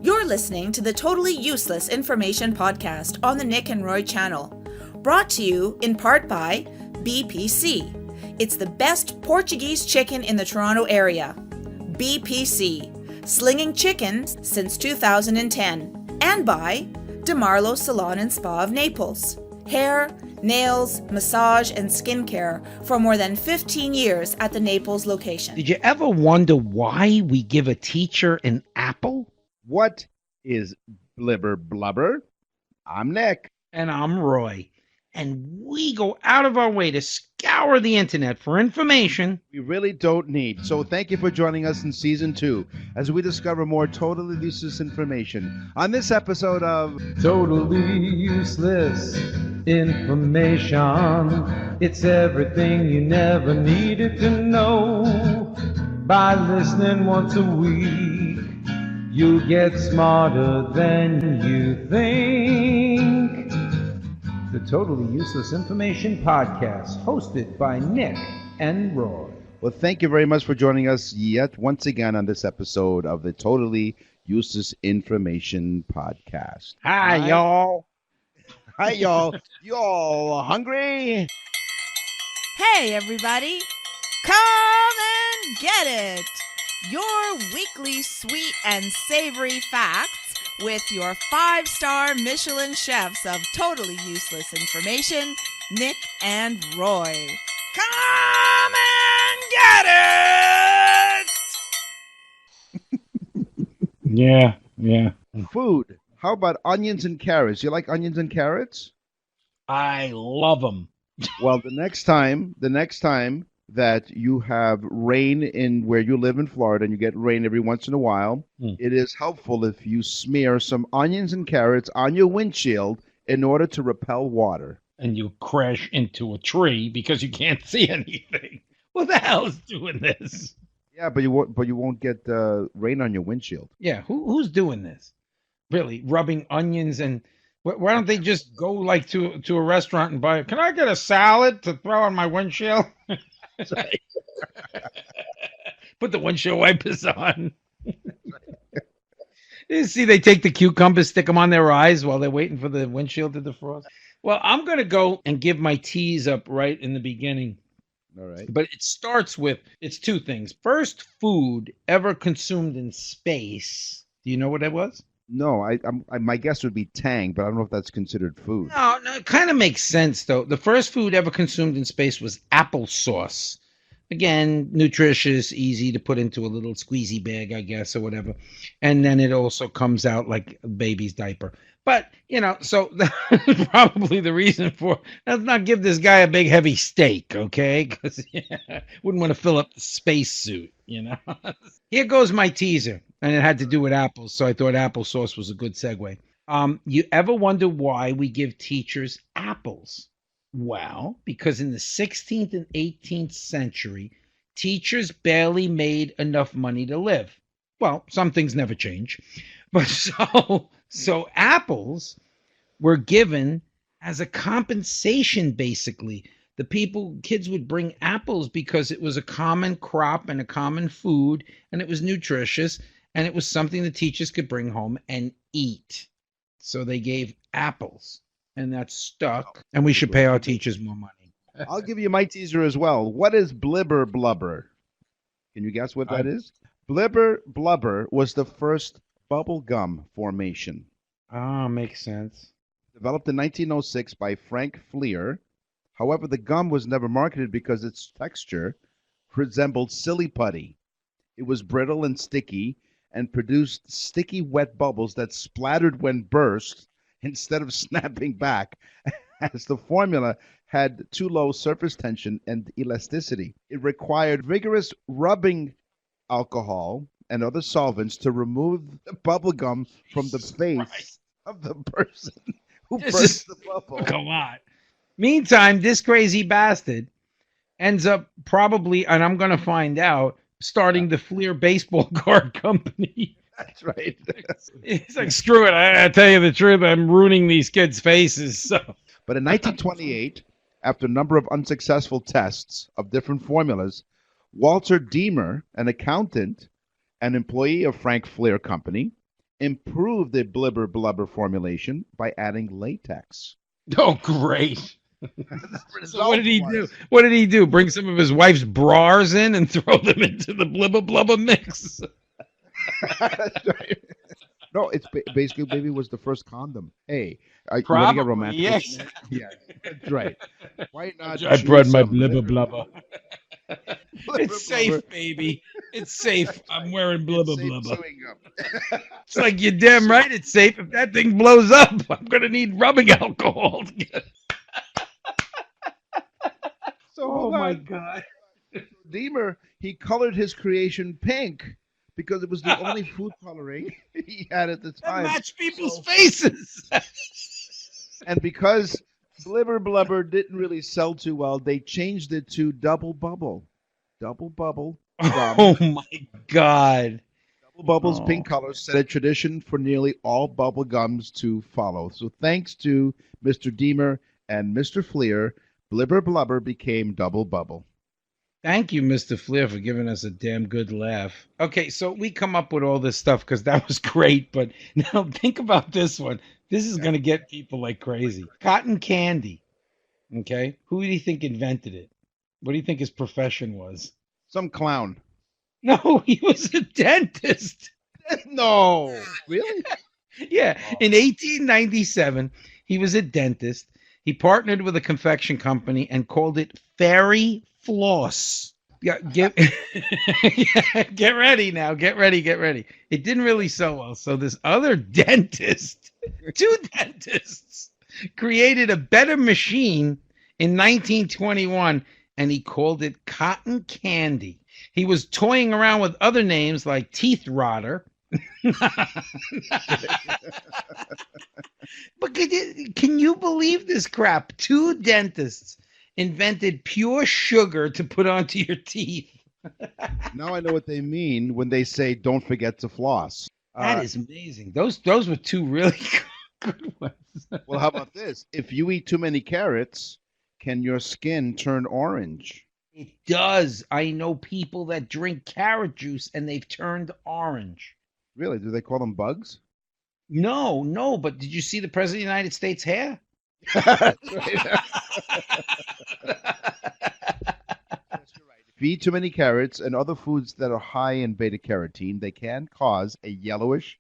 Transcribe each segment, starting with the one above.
You're listening to the Totally Useless Information Podcast on the Nick and Roy channel, brought to you in part by BPC. It's the best Portuguese chicken in the Toronto area. BPC, slinging chickens since 2010. And by DeMarlo Salon and Spa of Naples. Hair, nails, massage, and skincare for more than 15 years at the Naples location. Did you ever wonder why we give a teacher an apple? What is blibber blubber? I'm Nick. And I'm Roy. And we go out of our way to scour the internet for information We really don't need. So thank you for joining us in Season 2 as we discover more totally useless information on this episode of Totally useless information. It's everything you never needed to know. By listening once a week, you'll get smarter than you think. The Totally Useless Information Podcast, hosted by Nick and Roy. Well, thank you very much for joining us yet once again on this episode of the Totally Useless Information Podcast. Hi, y'all. Hi, y'all. Y'all hungry? Hey, everybody! Come and get it! Your weekly sweet and savory facts with your 5-star Michelin chefs of Totally Useless Information, Nick and Roy. Come and get it! Yeah. Food. How about onions and carrots? You like onions and carrots? I love them. Well, the next time that you have rain in where you live in Florida, and you get rain every once in a while, it is helpful if you smear some onions and carrots on your windshield in order to repel water. And you crash into a tree because you can't see anything. Who the hell is doing this? Yeah, but you won't get rain on your windshield. Yeah, who's doing this? Really, rubbing onions and... Why don't they just go like to a restaurant and buy? Can I get a salad to throw on my windshield? Put the windshield wipers on. You see, they take the cucumbers, stick them on their eyes while they're waiting for the windshield to defrost. Well, I'm going to go and give my tease up right in the beginning. All right. But it starts with, it's two things. First food ever consumed in space. Do you know what it was? No, my guess would be Tang, but I don't know if that's considered food. No, it kind of makes sense, though. The first food ever consumed in space was applesauce. Again, nutritious, easy to put into a little squeezy bag, I guess, or whatever. And then it also comes out like a baby's diaper. But, so that's probably the reason for, let's not give this guy a big, heavy steak, okay? Because wouldn't want to fill up the spacesuit, Here goes my teaser. And it had to do with apples, so I thought applesauce was a good segue. You ever wonder why we give teachers apples? Well, because in the 16th and 18th century, teachers barely made enough money to live. Well, some things never change. But so apples were given as a compensation, basically. Kids would bring apples because it was a common crop and a common food, and it was nutritious. And it was something the teachers could bring home and eat. So they gave apples, and that stuck. And we should pay our teachers more money. I'll give you my teaser as well. What is blibber blubber? Can you guess what that is? Blibber blubber was the first bubble gum formation. Ah, makes sense. Developed in 1906 by Frank Fleer. However, the gum was never marketed because its texture resembled silly putty. It was brittle and sticky, and produced sticky wet bubbles that splattered when burst instead of snapping back, as the formula had too low surface tension and elasticity. It required vigorous rubbing alcohol and other solvents to remove the bubble gum from the face of the person who burst the bubble. Come on. Meantime, this crazy bastard ends up probably, and I'm going to find out, starting the Fleer baseball card company. That's right. He's like, screw it. I tell you the truth. I'm ruining these kids' faces. So. But in 1928, after a number of unsuccessful tests of different formulas, Walter Deemer, an accountant, an employee of Frank Fleer Company, improved the blibber blubber formulation by adding latex. Oh, great. The So what did he result do? was- What did he do? Bring some of his wife's bras in and throw them into the blubber blubber mix? That's right. No, it's basically baby was the first condom. Hey, you want to Probably, get romantic? yes. Yeah, that's right. Why not? I choose brought my some blubber blibber blubber. blubber It's safe, blubber? baby. It's safe. I'm wearing It's blubber safe blubber. chewing gum. It's like you're damn right it's safe. If that thing blows up, I'm gonna need rubbing alcohol. So Oh hold my on. god. Deemer, he colored his creation pink because it was the only food coloring he had at the That time. match people's So- faces. And because Blibber Blubber didn't really sell too well, they changed it to Double Bubble. Double Bubble. Gum. Oh my god. Double Bubble's Oh. pink color set a tradition for nearly all bubble gums to follow. So thanks to Mr. Deemer and Mr. Fleer, Blibber Blubber became Double Bubble. Thank you, Mr. Flair, for giving us a damn good laugh. Okay, so we come up with all this stuff because that was great, but now think about this one. This is going to get people like crazy. Cotton candy. Okay, who do you think invented it? What do you think his profession was? Some clown. No, he was a dentist. No. Really? Yeah, in 1897, he was a dentist. He partnered with a confection company and called it Fairy Floss. Yeah, get ready now. Get ready. It didn't really sell well. So this other dentist, two dentists, created a better machine in 1921, and he called it Cotton Candy. He was toying around with other names like Teeth Rotter. But can you believe this crap? Two dentists invented pure sugar to put onto your teeth. Now I know what they mean when they say don't forget to floss. That is amazing. Those were two really good ones. Well, how about this? If you eat too many carrots, can your skin turn orange? It does. I know people that drink carrot juice and they've turned orange. Really? Do they call them bugs? No, but did you see the President of the United States hair? That's right. If you eat too many carrots and other foods that are high in beta carotene, they can cause a yellowish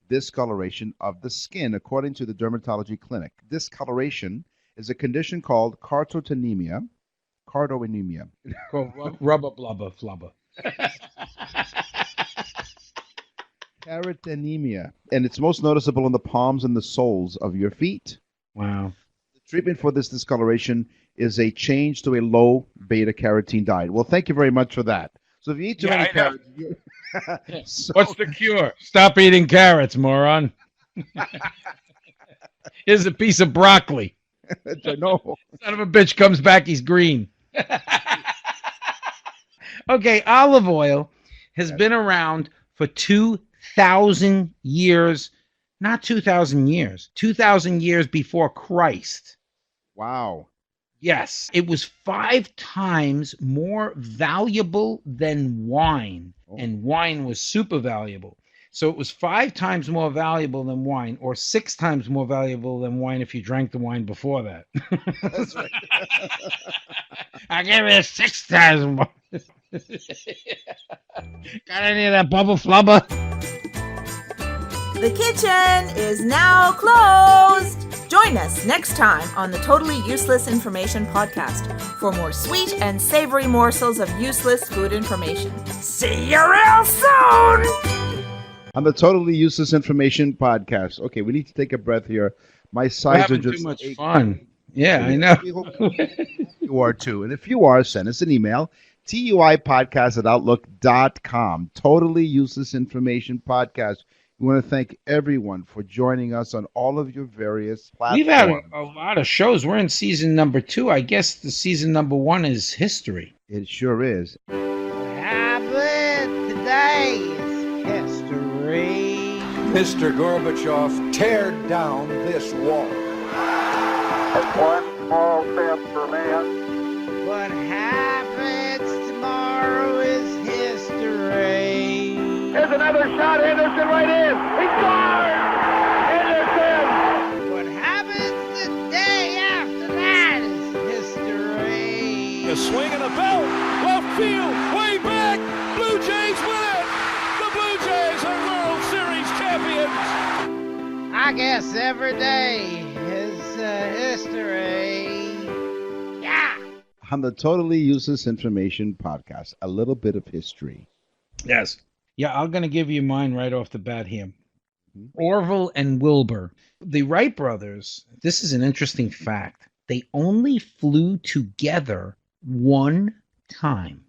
discoloration of the skin, according to the dermatology clinic. Discoloration is a condition called cardoanemia. Cardoanemia. Called rubber blubber flubber. Carotenemia, and it's most noticeable in the palms and the soles of your feet. Wow. The treatment for this discoloration is a change to a low beta carotene diet. Well, thank you very much for that. So if you eat too many carrots, so, What's the cure? Stop eating carrots, moron. Here's a piece of broccoli. no. Son of a bitch comes back, he's green. Okay, olive oil has been around for 2,000 years. Not 2,000 years. 2,000 years before Christ. Wow. Yes, it was 5 times more valuable than wine, and wine was super valuable. So it was 5 times more valuable than wine, or 6 times more valuable than wine if you drank the wine before that. That's right. I give it 6 times more. Got any of that bubble flubber? The kitchen is now closed. Join us next time on the Totally Useless Information Podcast for more sweet and savory morsels of useless food information. See you real soon! On the Totally Useless Information Podcast. Okay, we need to take a breath here. My sides are Having just too much fun. Yeah, I know. We hope you are too. And if you are, send us an email, tuipodcast@outlook.com. Totally Useless Information Podcast. We want to thank everyone for joining us on all of your various platforms. We've had a lot of shows. We're in season number 2. I guess the season number 1 is history. It sure is. What happened today is history. Mr. Gorbachev, tear down this wall. One small step for man. What happens tomorrow is history. Here's another shot. Anderson right in. He scores! I guess every day is history. Yeah. On the Totally Useless Information podcast, a little bit of history. Yes. Yeah, I'm going to give you mine right off the bat here. Orville and Wilbur. The Wright brothers, this is an interesting fact. They only flew together one time.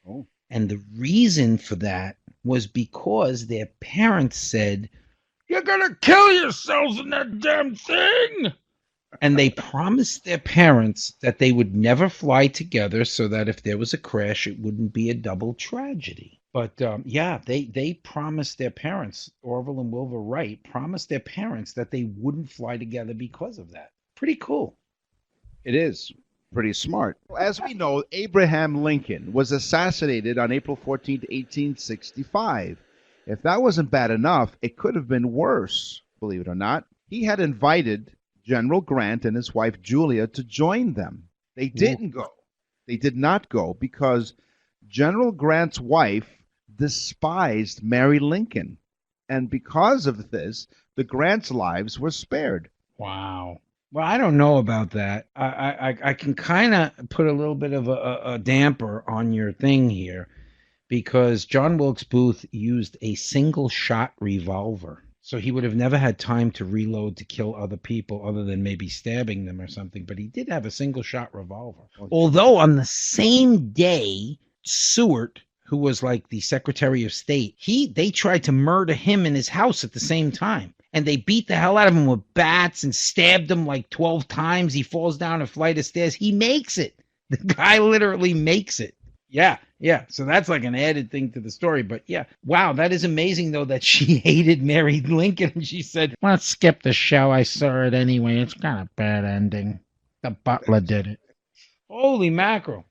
Oh. And the reason for that was because their parents said, "You're going to kill yourselves in that damn thing." And they promised their parents that they would never fly together so that if there was a crash, it wouldn't be a double tragedy. But yeah, they promised their parents, Orville and Wilbur Wright, promised their parents that they wouldn't fly together because of that. Pretty cool. It is pretty smart. As we know, Abraham Lincoln was assassinated on April 14th, 1865. If that wasn't bad enough, it could have been worse, believe it or not. He had invited General Grant and his wife Julia to join them. They didn't go. They did not go because General Grant's wife despised Mary Lincoln. And because of this, the Grants' lives were spared. Wow. Well, I don't know about that. I can kind of put a little bit of a damper on your thing here because John Wilkes Booth used a single-shot revolver. So he would have never had time to reload to kill other people other than maybe stabbing them or something. But he did have a single-shot revolver. Although on the same day, Seward, who was like the Secretary of State, they tried to murder him in his house at the same time. And they beat the hell out of him with bats and stabbed him like 12 times. He falls down a flight of stairs. He makes it. The guy literally makes it. Yeah. So that's like an added thing to the story. But yeah, wow, that is amazing, though, that she hated Mary Lincoln. And she said, "Let's skip the show. I saw it anyway. It's kind of bad ending. The butler did it." Holy mackerel.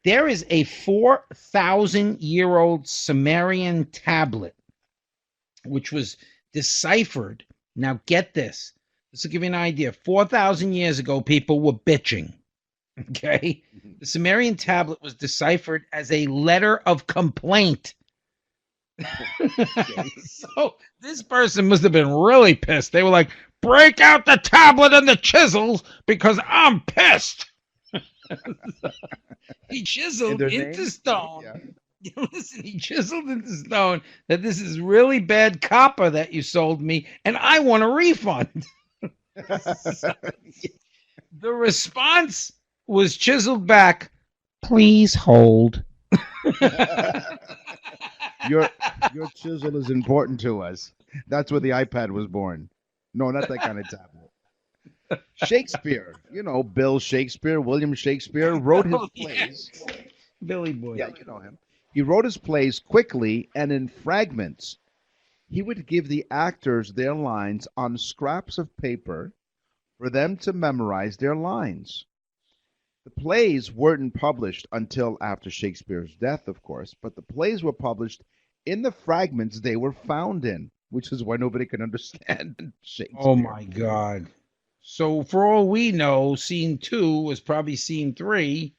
There is a 4,000-year-old Sumerian tablet, which was deciphered. Now get this. This will give you an idea. 4,000 years ago, people were bitching. Okay? The Sumerian tablet was deciphered as a letter of complaint. So this person must have been really pissed. They were like, "Break out the tablet and the chisels because I'm pissed." He chiseled into stone. Yeah. Listen, he chiseled into stone that this is really bad copper that you sold me, and I want a refund. So, the response was chiseled back, "Please hold." Your chisel is important to us. That's where the iPad was born. No, not that kind of tablet. Shakespeare, Bill Shakespeare, William Shakespeare, wrote his plays. Yeah. Billy Boy. Yeah, you know him. He wrote his plays quickly and in fragments. He would give the actors their lines on scraps of paper for them to memorize their lines. The plays weren't published until after Shakespeare's death, of course, but the plays were published in the fragments they were found in, which is why nobody can understand Shakespeare. Oh, my God. So for all we know, scene 2 was probably scene 3.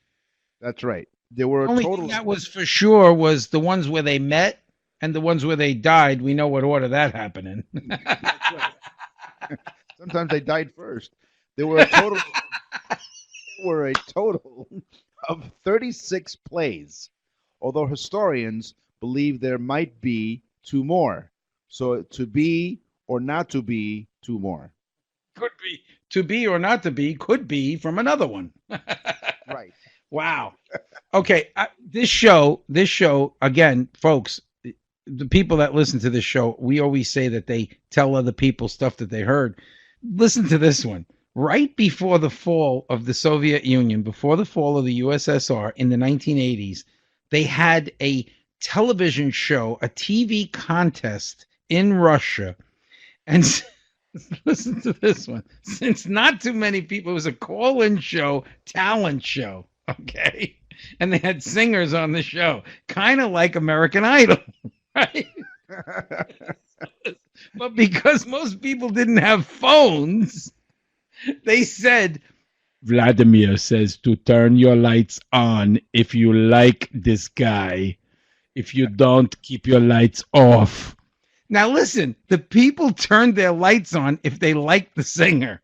That's right. There were The only thing that was for sure was the ones where they met and the ones where they died. We know what order that happened in. That's right. Sometimes they died first. There were a total of 36 plays, although historians believe there might be 2 more. So to be or not to be 2 more. Could be. To be or not to be could be from another one. Right. Wow. Okay. This show, again, folks, the people that listen to this show, we always say that they tell other people stuff that they heard. Listen to this one. Right before the fall of the Soviet Union, before the fall of the USSR in the 1980s, they had a television show, a TV contest in Russia. And listen to this one. Since not too many people, it was a call-in show, talent show, okay? And they had singers on the show, kind of like American Idol, right? But because most people didn't have phones, they said, "Vladimir says to turn your lights on if you like this guy. If you don't, keep your lights off." Now listen, the people turned their lights on if they liked the singer.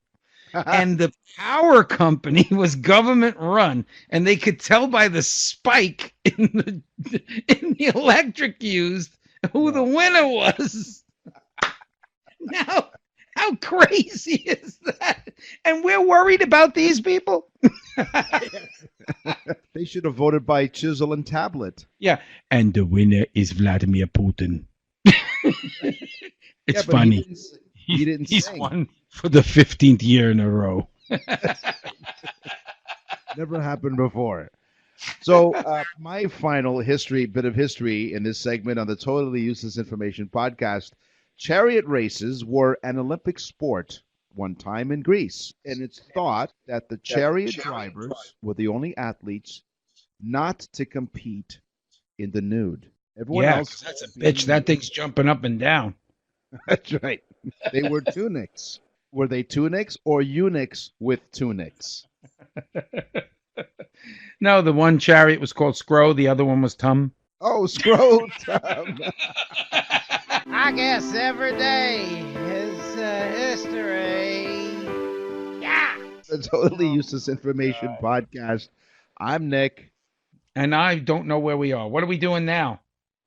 And the power company was government run, and they could tell by the spike in the electric used who the winner was. Now, how crazy is that? And we're worried about these people. They should have voted by chisel and tablet. Yeah, and the winner is Vladimir Putin. It's But funny. He didn't He's sing. won for the 15th year in a row. Never happened before. So my final bit of history in this segment on the Totally Useless Information podcast, chariot races were an Olympic sport one time in Greece. And it's thought that the chariot drivers were the only athletes not to compete in the nude. Everyone Yeah, else, 'cause that's a bitch. That thing's jumping up and down. that's right. They were tunics. Were they tunics or eunuchs with tunics? No, the one chariot was called Scrow. The other one was Tum. Oh, scrotum. I guess every day is history. Yeah. The Totally Useless Information podcast. I'm Nick. And I don't know where we are. What are we doing now?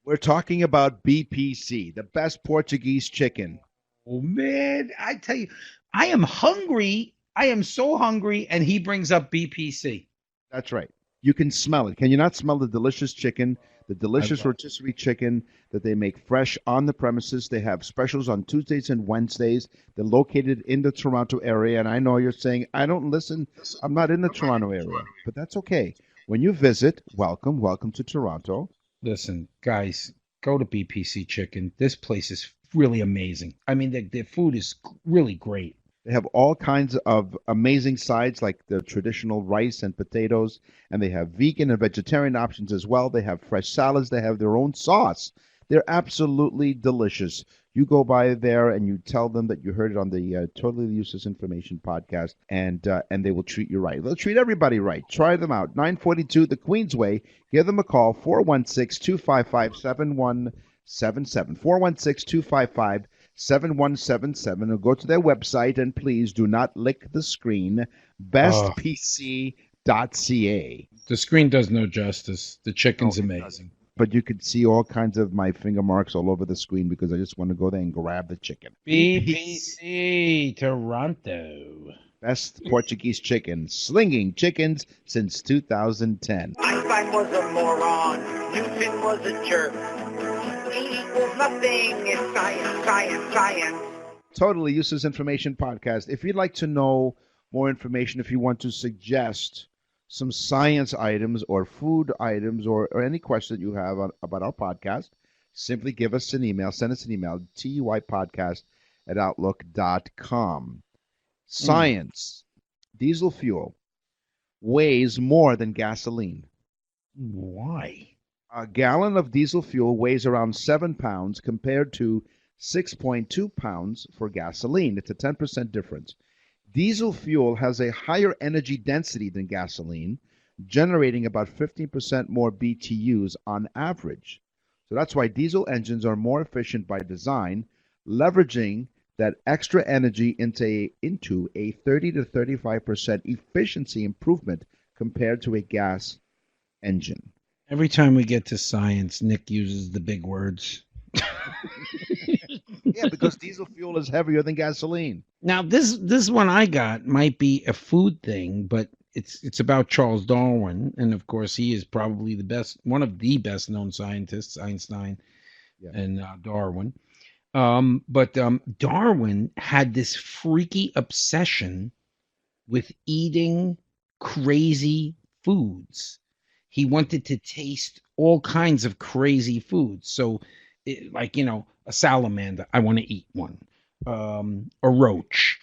We're talking about BPC, the best Portuguese chicken. Oh, man. I tell you, I am hungry. I am so hungry. And he brings up BPC. That's right. You can smell it. Can you not smell the delicious chicken, the delicious rotisserie chicken that they make fresh on the premises? They have specials on Tuesdays and Wednesdays. They're located in the Toronto area. And I know you're saying, I don't listen. I'm not in the Toronto area. But that's okay. When you visit, welcome to Toronto. Listen, guys, go to BPC Chicken. This place is really amazing. I mean, their food is really great. They have all kinds of amazing sides like the traditional rice and potatoes, and they have vegan and vegetarian options as well. They have fresh salads. They have their own sauce. They're absolutely delicious. You go by there and you tell them that you heard it on the Totally Useless Information podcast, and they will treat you right. They'll treat everybody right. Try them out. 942 the Queensway. Give them a call, 416-255-7177. 416-255-7177, or go to their website, and please do not lick the screen, bestpc.ca. The screen does no justice. The chicken's No, it amazing. But you could see all kinds of my finger marks all over the screen because I just want to go there and grab the chicken. BPC Toronto. Best Portuguese chicken, slinging chickens since 2010. Einstein was a moron. Newton was a jerk. E equals nothing. It's science, science, science. Totally Useless Information podcast. If you'd like to know more information, if you want to suggest some science items or food items or any question that you have about our podcast, simply give us an email. Send us an email, tuipodcast@outlook.com. Science. Diesel fuel weighs more than gasoline. Why? A gallon of diesel fuel weighs around 7 pounds compared to 6.2 pounds for gasoline. It's a 10% difference. Diesel fuel has a higher energy density than gasoline, generating about 15% more BTUs on average. So that's why diesel engines are more efficient by design, leveraging that extra energy into a 30 to 35% efficiency improvement compared to a gas engine. Every time we get to science, Nick uses the big words. Yeah, because diesel fuel is heavier than gasoline. Now, this one I got might be a food thing, but it's about Charles Darwin, and of course he is probably one of the best known scientists, Einstein and Darwin. But Darwin had this freaky obsession with eating crazy foods. He wanted to taste all kinds of crazy foods. So, a salamander, I want to eat one. A roach.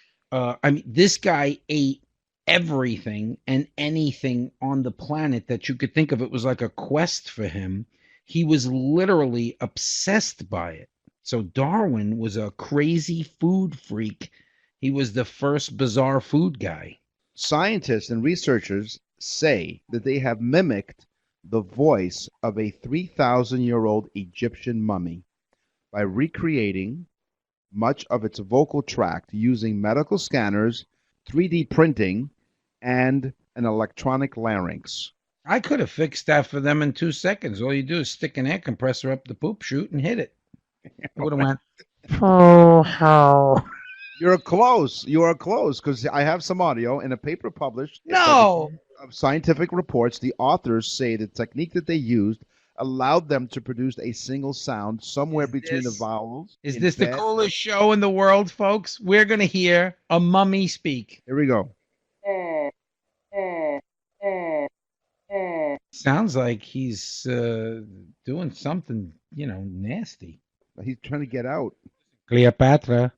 This guy ate everything and anything on the planet that you could think of. It was like a quest for him. He was literally obsessed by it. So Darwin was a crazy food freak. He was the first bizarre food guy. Scientists and researchers say that they have mimicked the voice of a 3,000-year-old Egyptian mummy by recreating much of its vocal tract using medical scanners, 3D printing, and an electronic larynx. I could have fixed that for them in 2 seconds. All you do is stick an air compressor up the poop chute and hit it. It would have went. You're close. You are close because I have some audio in a paper published No. of scientific reports. The authors say the technique that they used allowed them to produce a single sound somewhere between the vowels. Is this the coolest show in the world, folks? We're going to hear a mummy speak. Here we go. Sounds like he's doing something, nasty. He's trying to get out. Cleopatra.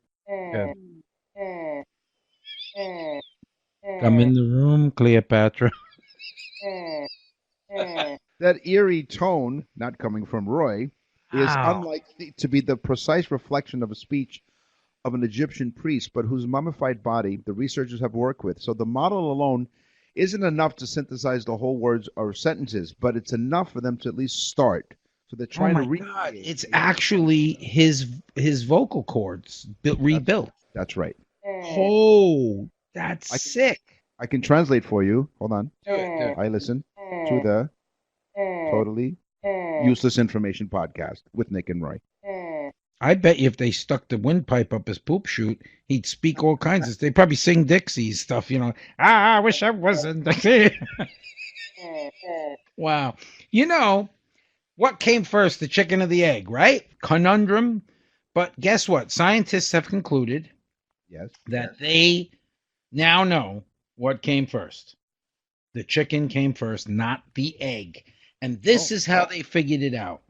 Come in the room, Cleopatra. That eerie tone, not coming from Roy, is unlikely to be the precise reflection of a speech of an Egyptian priest, but whose mummified body the researchers have worked with. So the model alone isn't enough to synthesize the whole words or sentences, but it's enough for them to at least start. So they're trying to God, it's actually his vocal cords rebuilt. That's right. Oh, that's sick. I can translate for you. Hold on. Do it. I listen to the Totally Useless Information podcast with Nick and Roy. I bet you if they stuck the windpipe up his poop chute, he'd speak all kinds of. They probably sing Dixie stuff, I wish I wasn't Dixie. Wow. What came first, the chicken or the egg, right? Conundrum. But guess what? Scientists have concluded that they now know what came first. The chicken came first, not the egg. And this is how they figured it out.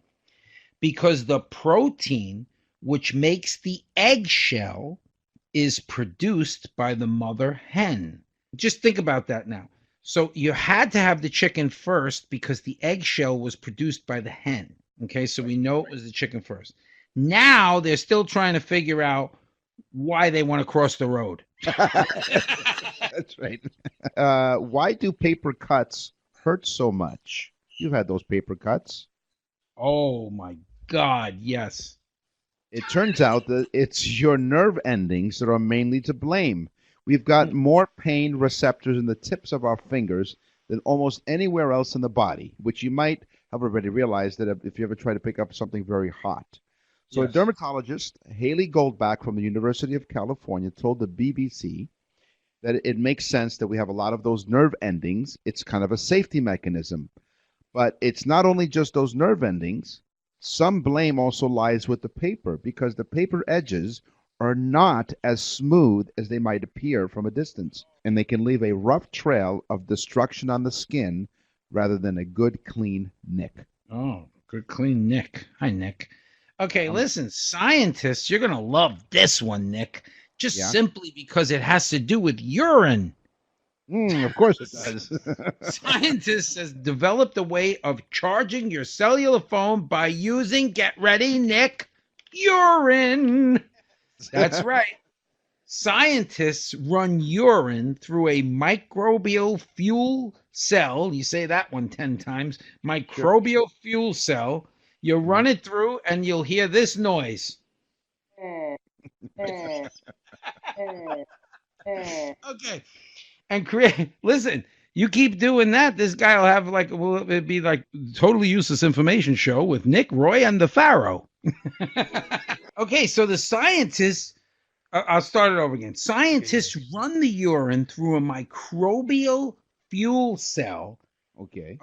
Because the protein which makes the eggshell is produced by the mother hen. Just think about that now. So you had to have the chicken first because the eggshell was produced by the hen. Okay, so we know it was the chicken first. Now they're still trying to figure out why they want to cross the road. That's right. Why do paper cuts hurt so much? You've had those paper cuts. Oh, my God, yes. It turns out that it's your nerve endings that are mainly to blame. We've got more pain receptors in the tips of our fingers than almost anywhere else in the body, which you might have already realized that if you ever try to pick up something very hot. So a dermatologist, Haley Goldback from the University of California, told the BBC that it makes sense that we have a lot of those nerve endings. It's kind of a safety mechanism. But it's not only just those nerve endings. Some blame also lies with the paper because the paper edges are not as smooth as they might appear from a distance, and they can leave a rough trail of destruction on the skin rather than a good, clean nick. Oh, good, clean nick. Hi, Nick. Okay, listen, scientists, you're going to love this one, Nick, just simply because it has to do with urine. Of course it does. Scientists has developed a way of charging your cellular phone by using, get ready, Nick, urine. That's right. Scientists run urine through a microbial fuel cell. You say that one 10 times. Microbial fuel cell. You run it through and you'll hear this noise. Okay. And listen, you keep doing that, this guy will have it'd be like Totally Useless Information show with Nick, Roy, and the Pharaoh. Okay, so the scientists, I'll start it over again. Scientists run the urine through a microbial fuel cell. Okay,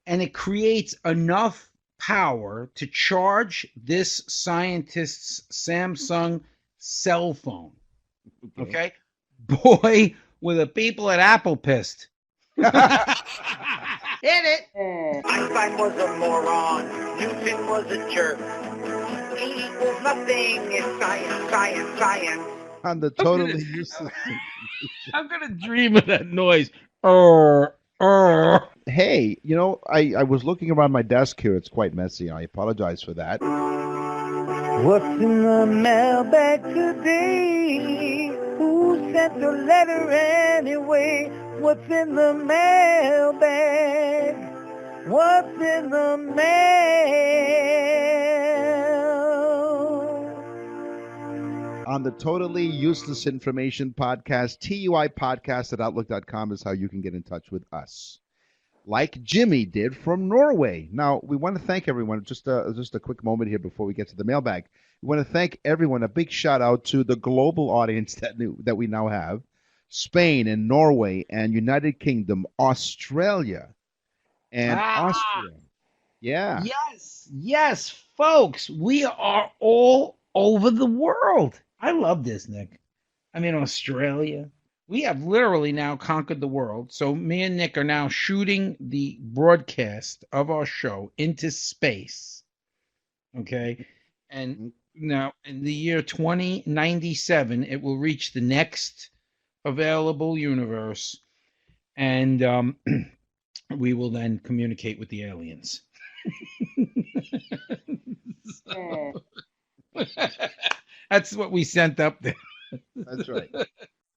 and it creates enough power to charge this scientist's Samsung cell phone. Okay? Boy, were the people at Apple pissed. Hit it. Einstein was a moron. Newton was a jerk. E equals nothing. It's science, science, science. On the Totally Useless. I'm going to dream of that noise. Hey, I was looking around my desk here. It's quite messy. I apologize for that. What's in the mailbag today? Who sent the letter anyway? What's in the mailbag? What's in the mail? on the Totally Useless Information Podcast. TUI podcast at outlook.com is how you can get in touch with us. Like Jimmy did from Norway. Now, we want to thank everyone. Just a quick moment here before we get to the mailbag. We want to thank everyone. A big shout out to the global audience that we now have. Spain and Norway and United Kingdom, Australia and Austria. Yeah. Yes, folks. We are all over the world. I love this, Nick. I mean, Australia. We have literally now conquered the world. So me and Nick are now shooting the broadcast of our show into space. Okay. And now in the year 2097, it will reach the next available universe. And we will then communicate with the aliens. So, that's what we sent up there. That's right.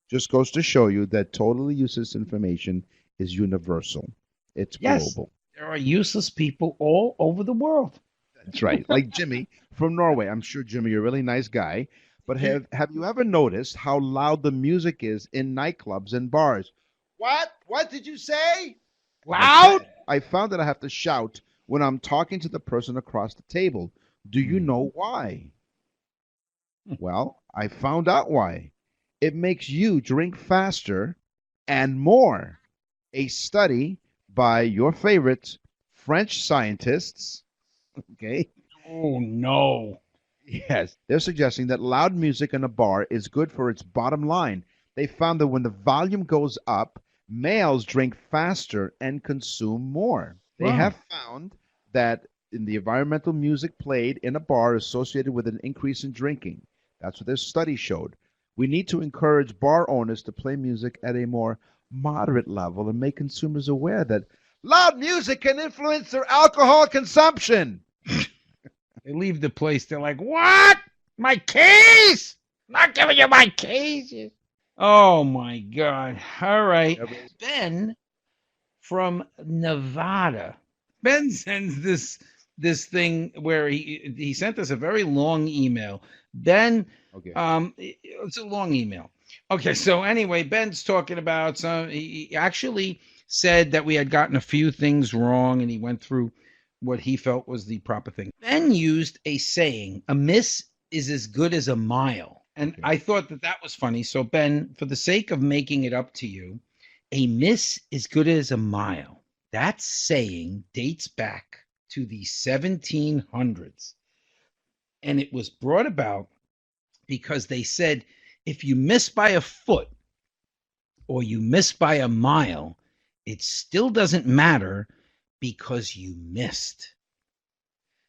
Just goes to show you that totally useless information is universal. It's global. There are useless people all over the world. That's right. Like Jimmy from Norway. I'm sure, Jimmy, you're a really nice guy. But have you ever noticed how loud the music is in nightclubs and bars? What? What did you say? Loud? I found that I have to shout when I'm talking to the person across the table. Do you know why? Well, I found out why. It makes you drink faster and more. A study by your favorite French scientists. Okay. Oh, no. Yes. They're suggesting that loud music in a bar is good for its bottom line. They found that when the volume goes up, males drink faster and consume more. They have found that in the environmental music played in a bar associated with an increase in drinking. That's what their study showed. We need to encourage bar owners to play music at a more moderate level and make consumers aware that loud music can influence their alcohol consumption. They leave the place. They're like, what? My keys? Not giving you my keys. Oh, my God. All right. Ben from Nevada. Ben sends this thing where he sent us a very long email. Ben, Okay. it's a long email. Okay, so anyway, Ben's talking about he actually said that we had gotten a few things wrong, and he went through what he felt was the proper thing. Ben used a saying, a miss is as good as a mile. And I thought that was funny. So Ben, for the sake of making it up to you, a miss is good as a mile. That saying dates back to the 1700s. And it was brought about because they said, if you miss by a foot or you miss by a mile, it still doesn't matter because you missed.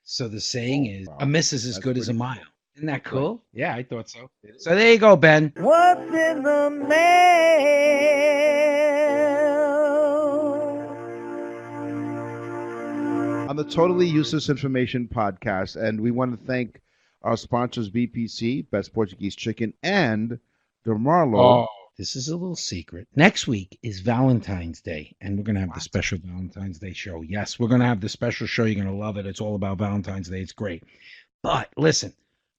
So the saying is, a miss is as good as a mile. Isn't that cool? Yeah, I thought so. So there you go, Ben. What's in the mail? On the Totally Useless Information Podcast, and we want to thank our sponsors, BPC, Best Portuguese Chicken, and DeMarlo. Oh, this is a little secret. Next week is Valentine's Day, and we're going to have the special Valentine's Day show. Yes, we're going to have the special show. You're going to love it. It's all about Valentine's Day. It's great. But listen,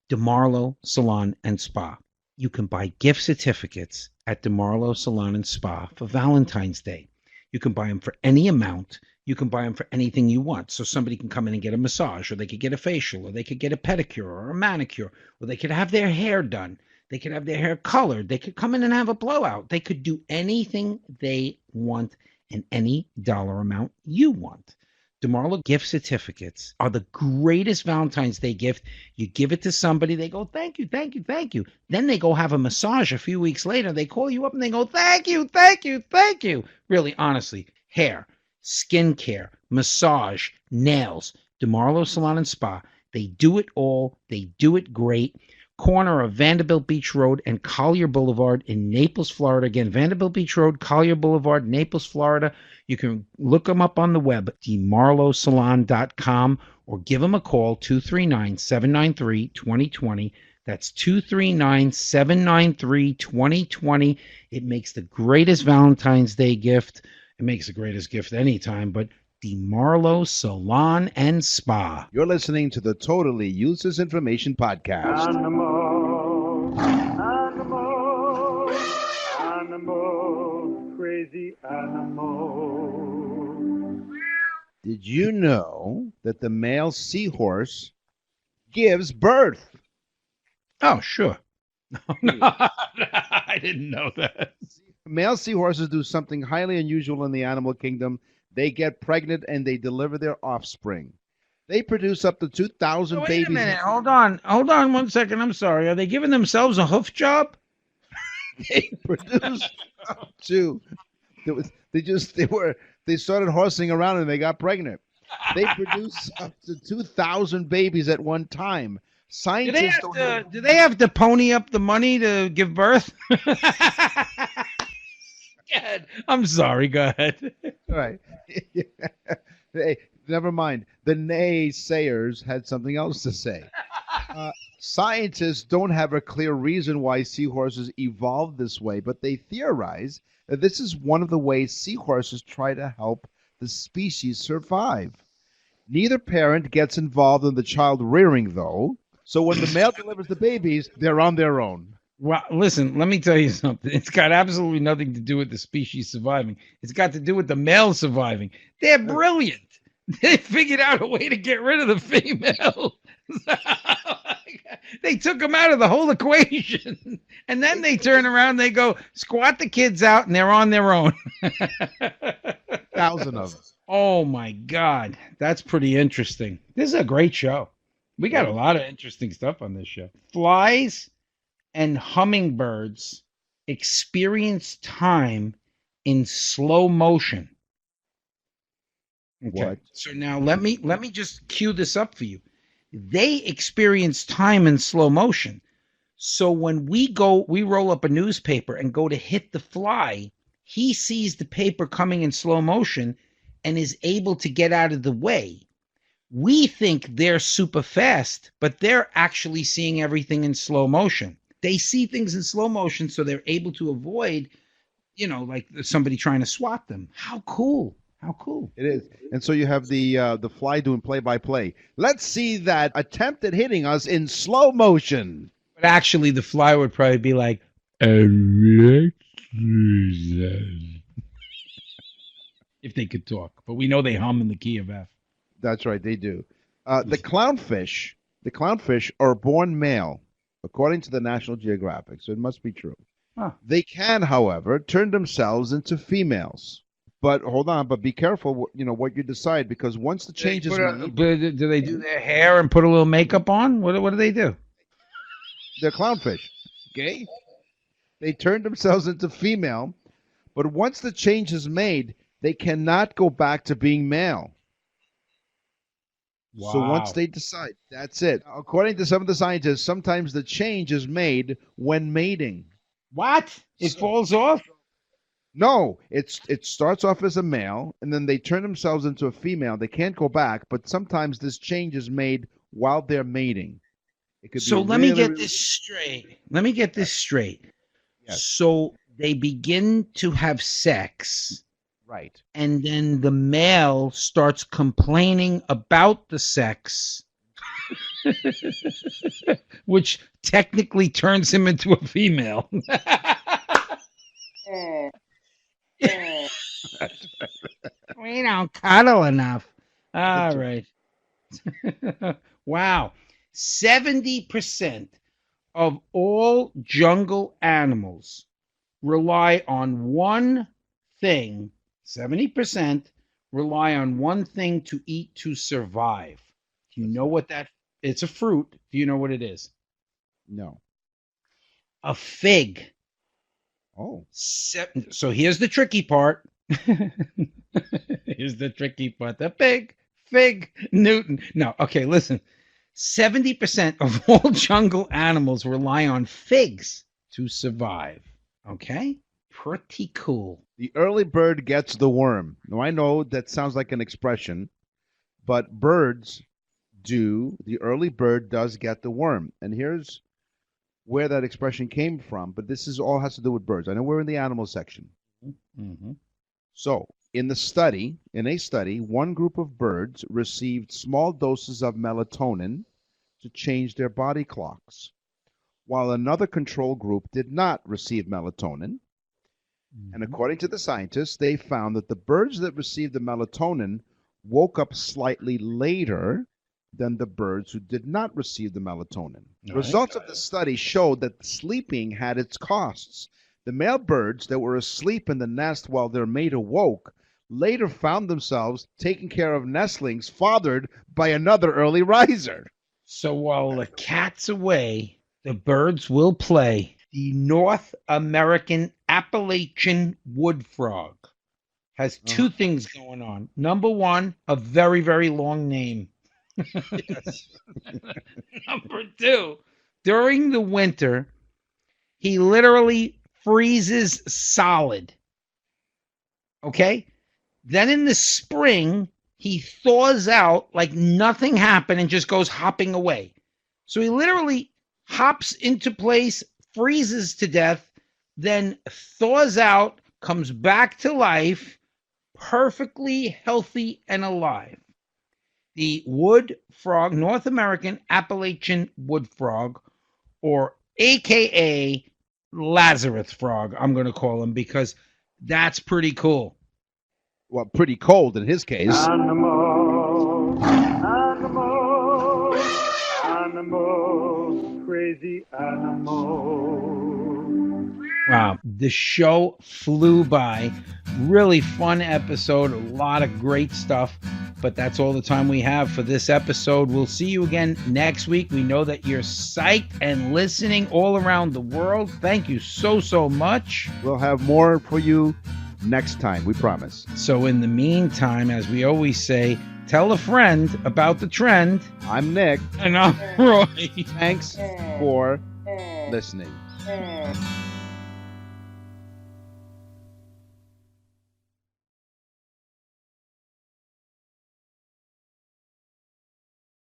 DeMarlo Salon and Spa. You can buy gift certificates at DeMarlo Salon and Spa for Valentine's Day. You can buy them for any amount. You can buy them for anything you want. So somebody can come in and get a massage, or they could get a facial, or they could get a pedicure or a manicure, or they could have their hair done. They could have their hair colored. They could come in and have a blowout. They could do anything they want and any dollar amount you want. DeMarlo gift certificates are the greatest Valentine's Day gift. You give it to somebody, they go, thank you, thank you, thank you. Then they go have a massage a few weeks later. They call you up and they go, thank you, thank you, thank you. Really, honestly, hair, skincare, massage, nails, DeMarlo Salon and Spa. They do it all. They do it great. Corner of Vanderbilt Beach Road and Collier Boulevard in Naples, Florida. Again, Vanderbilt Beach Road, Collier Boulevard, Naples, Florida. You can look them up on the web, demarlosalon.com, or give them a call, 239-793-2020. That's 239-793-2020. It makes the greatest Valentine's Day gift. It makes the greatest gift anytime, but DeMarlo Salon and Spa. You're listening to the Totally Useless Information Podcast. Animal. Animal, animal, crazy animal. Did you know that the male seahorse gives birth? Oh, sure. No, I didn't know that. Male seahorses do something highly unusual in the animal kingdom. They get pregnant and they deliver their offspring. They produce up to 2,000 Wait a babies. minute. Hold on 1 second. I'm sorry. Are they giving themselves a hoof job? They produce up to. They started horsing around and they got pregnant. They produce up to 2,000 babies at one time. Scientists don't know. Do they have to pony up the money to give birth? Go ahead. I'm sorry. Go ahead. All right. Hey, never mind. The naysayers had something else to say. Scientists don't have a clear reason why seahorses evolved this way, but they theorize that this is one of the ways seahorses try to help the species survive. Neither parent gets involved in the child rearing, though, so when the male delivers the babies, they're on their own. Well, listen, let me tell you something. It's got absolutely nothing to do with the species surviving. It's got to do with the male surviving. They're brilliant. They figured out a way to get rid of the female. They took them out of the whole equation. And then they turn around, they go, squat the kids out, and they're on their own. 1,000 of them. Oh, my God. That's pretty interesting. This is a great show. We got a lot of interesting stuff on this show. Flies and hummingbirds experience time in slow motion. Okay. What? So now let me just cue this up for you. They experience time in slow motion. So when we roll up a newspaper and go to hit the fly, he sees the paper coming in slow motion and is able to get out of the way. We think they're super fast, but they're actually seeing everything in slow motion. They see things in slow motion, so they're able to avoid, like somebody trying to swat them. How cool. How cool. It is. And so you have the fly doing play-by-play. Let's see that attempt at hitting us in slow motion. But actually, the fly would probably be like, if they could talk. But we know they hum in the key of F. That's right, they do. The clownfish are born male, according to the National Geographic, so it must be true. Huh. They can, however, turn themselves into females. But hold on, but be careful, what you decide, because once the change is made, Do they do their hair and put a little makeup on? What do they do? they're clownfish. Okay? They turn themselves into female, but once the change is made, they cannot go back to being male. Wow. So once they decide, that's it. According to some of the scientists, sometimes the change is made when mating. What? It falls off? No, it starts off as a male, and then they turn themselves into a female. They can't go back, but sometimes this change is made while they're mating. It could So be let me really, get this straight. Let me get this straight. Yes. So they begin to have sex, right. and then the male starts complaining about the sex, which technically turns him into a female. We don't cuddle enough. All right. Wow. 70% of all jungle animals rely on one thing. 70% rely on one thing to eat to survive. Do you know what that? It's a fruit. Do you know what it is? No. A fig. Oh. So here's the tricky part. Here's the tricky part. The fig Newton. No, okay, listen. 70% of all jungle animals rely on figs to survive. Okay? Pretty cool. The early bird gets the worm. Now, I know that sounds like an expression, but birds do. The early bird does get the worm. And here's where that expression came from, but this is all has to do with birds. I know we're in the animal section. Mm-hmm. So, in a study, one group of birds received small doses of melatonin to change their body clocks. while another control group did not receive melatonin. And according to the scientists, they found that the birds that received the melatonin woke up slightly later than the birds who did not receive the melatonin. Right. Results of the study showed that sleeping had its costs. The male birds that were asleep in the nest while their mate awoke later found themselves taking care of nestlings fathered by another early riser. So while the cat's away, the birds will play. The North American Appalachian wood frog has two things going on. Number one, a very, very long name. Number two, during the winter, he literally freezes solid. Okay? Then in the spring, he thaws out like nothing happened and just goes hopping away. So he literally hops into place, freezes to death, then thaws out, comes back to life, perfectly healthy and alive. The wood frog, North American Appalachian wood frog, or AKA Lazarus frog, I'm going to call him, because that's pretty cool. Well, pretty cold in his case. Animals, animals, animals, crazy animals. Wow, the show flew by. Really fun episode, a lot of great stuff, but that's all the time we have for this episode. We'll see you again next week. We know that you're psyched and listening all around the world. Thank you so, so much. We'll have more for you next time, we promise. So in the meantime, as we always say, tell a friend about the trend. I'm Nick. And I'm Roy. Thanks for listening.